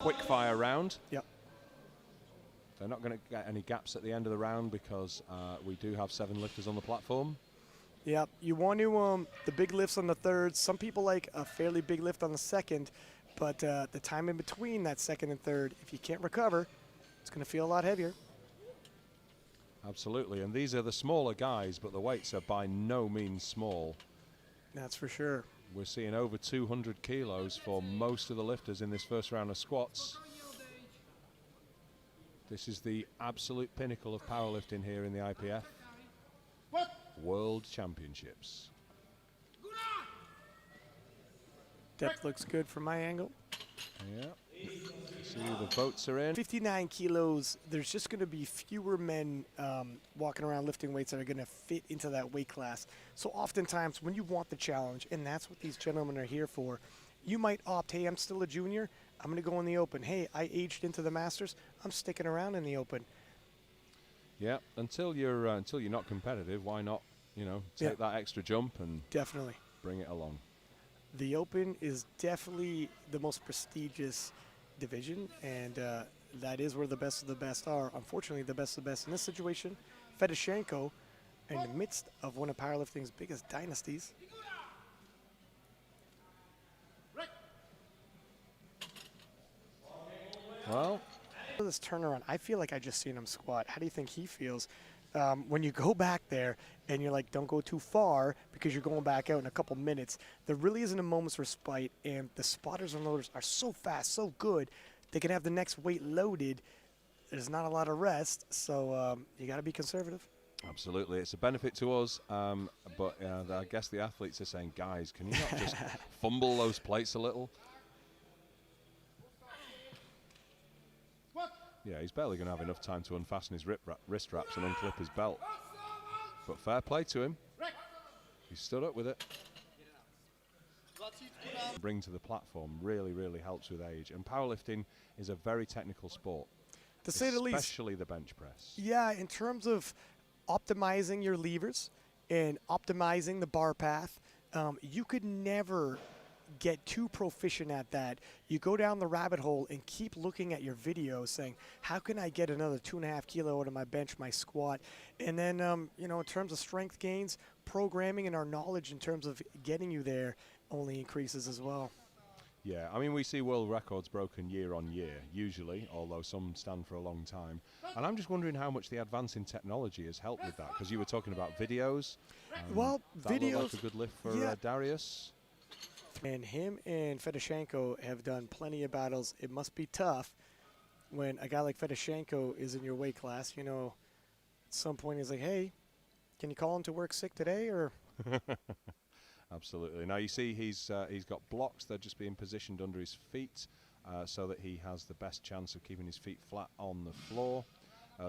Quick fire round. Yep. They're not going to get any gaps at the end of the round because we do have 7 lifters on the platform. Yep. You want to the big lifts on the third. Some people like a fairly big lift on the second, but the time in between that second and third, if you can't recover, it's going to feel a lot heavier. Absolutely, and these are the smaller guys, but the weights are by no means small. That's for sure. We're seeing over 200 kilos for most of the lifters in this first round of squats. This is the absolute pinnacle of powerlifting here in the IPF. World Championships. Depth looks good from my angle. Yeah. See, the votes are in. 59 kilos, there's just going to be fewer men walking around lifting weights that are going to fit into that weight class. So oftentimes when you want the challenge, and that's what these gentlemen are here for, you might opt, hey, I'm still a junior, I'm going to go in the open. Hey, I aged into the Masters, I'm sticking around in the open. Yeah, until you're not competitive, why not, you know, take that extra jump and definitely bring it along. The open is definitely the most prestigious division, and that is where the best of the best are. Unfortunately, the best of the best in this situation, Fedoshenko, in the midst of one of powerlifting's biggest dynasties. Well, this turnaround, I feel like I just seen him squat. How do you think he feels when you go back there and you're like, don't go too far because you're going back out in a couple minutes? There really isn't a moment's respite, and the spotters and loaders are so fast, so good, they can have the next weight loaded. There's not a lot of rest, so you got to be conservative. Absolutely, it's a benefit to us, but I guess the athletes are saying, guys, can you not just fumble those plates a little? Yeah, he's barely going to have enough time to unfasten his wrist wraps and unclip his belt. But fair play to him. He stood up with it. Bring to the platform really, really helps with age. And powerlifting is a very technical sport, to say the least. Especially the bench press. Yeah, in terms of optimizing your levers and optimizing the bar path, you could never get too proficient at that. You go down the rabbit hole and keep looking at your videos saying, how can I get another 2.5 kilo out of my bench, my squat? And then, you know, in terms of strength gains, programming and our knowledge in terms of getting you there only increases as well. Yeah, I mean, we see world records broken year on year, usually, although some stand for a long time. And I'm just wondering how much the advance in technology has helped with that, because you were talking about videos. Well, videos. That looked like a good lift for Dariusz. And him and Fedoshenko have done plenty of battles. It must be tough when a guy like Fedoshenko is in your weight class. You know, at some point he's like, hey, can you call him to work sick today? Or Absolutely. Now you see he's got blocks. They're just being positioned under his feet so that he has the best chance of keeping his feet flat on the floor.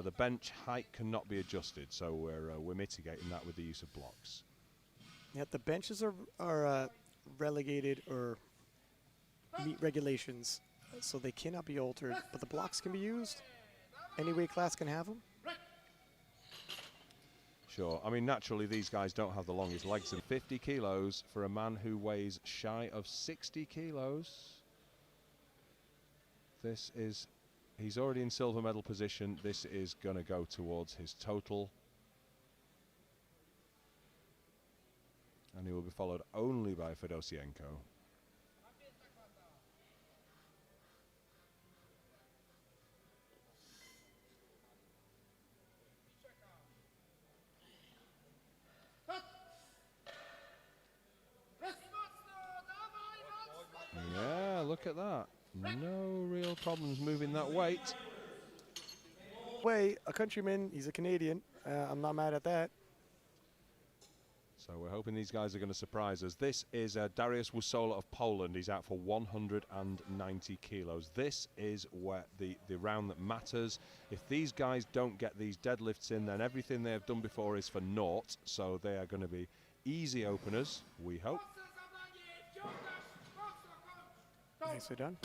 The bench height cannot be adjusted, so we're mitigating that with the use of blocks. Yeah, the benches are relegated or meet regulations, so they cannot be altered, but the blocks can be used. Any weight class can have them. Sure. I mean, naturally, these guys don't have the longest legs. And 50 kilos for a man who weighs shy of 60 kilos. This is, he's already in silver medal position. This is going to go towards his total. And he will be followed only by Fedoshenko. Yeah, look at that. No real problems moving that weight. A countryman, he's a Canadian. I'm not mad at that. So we're hoping these guys are going to surprise us. This is Dariusz Wszola of Poland. He's out for 190 kilos. This is where the round that matters. If these guys don't get these deadlifts in, then everything they have done before is for naught. So they are going to be easy openers, we hope. Nicely done.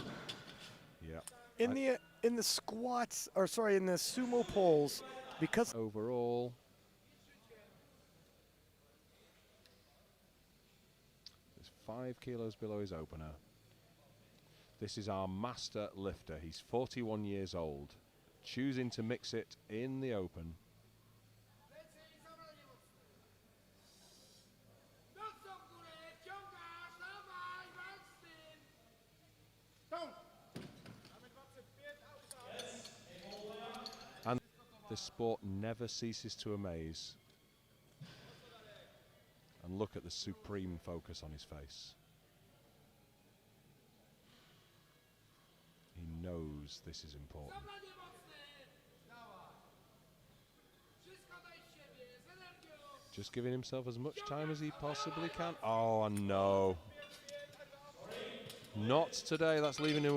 Yeah. In the squats, or sorry, in the sumo pulls, because overall, there's 5 kilos below his opener. This is our master lifter. He's 41 years old, choosing to mix it in the open. And this sport never ceases to amaze. And look at the supreme focus on his face. He knows this is important. Just giving himself as much time as he possibly can. Oh, no. Not today. That's leaving him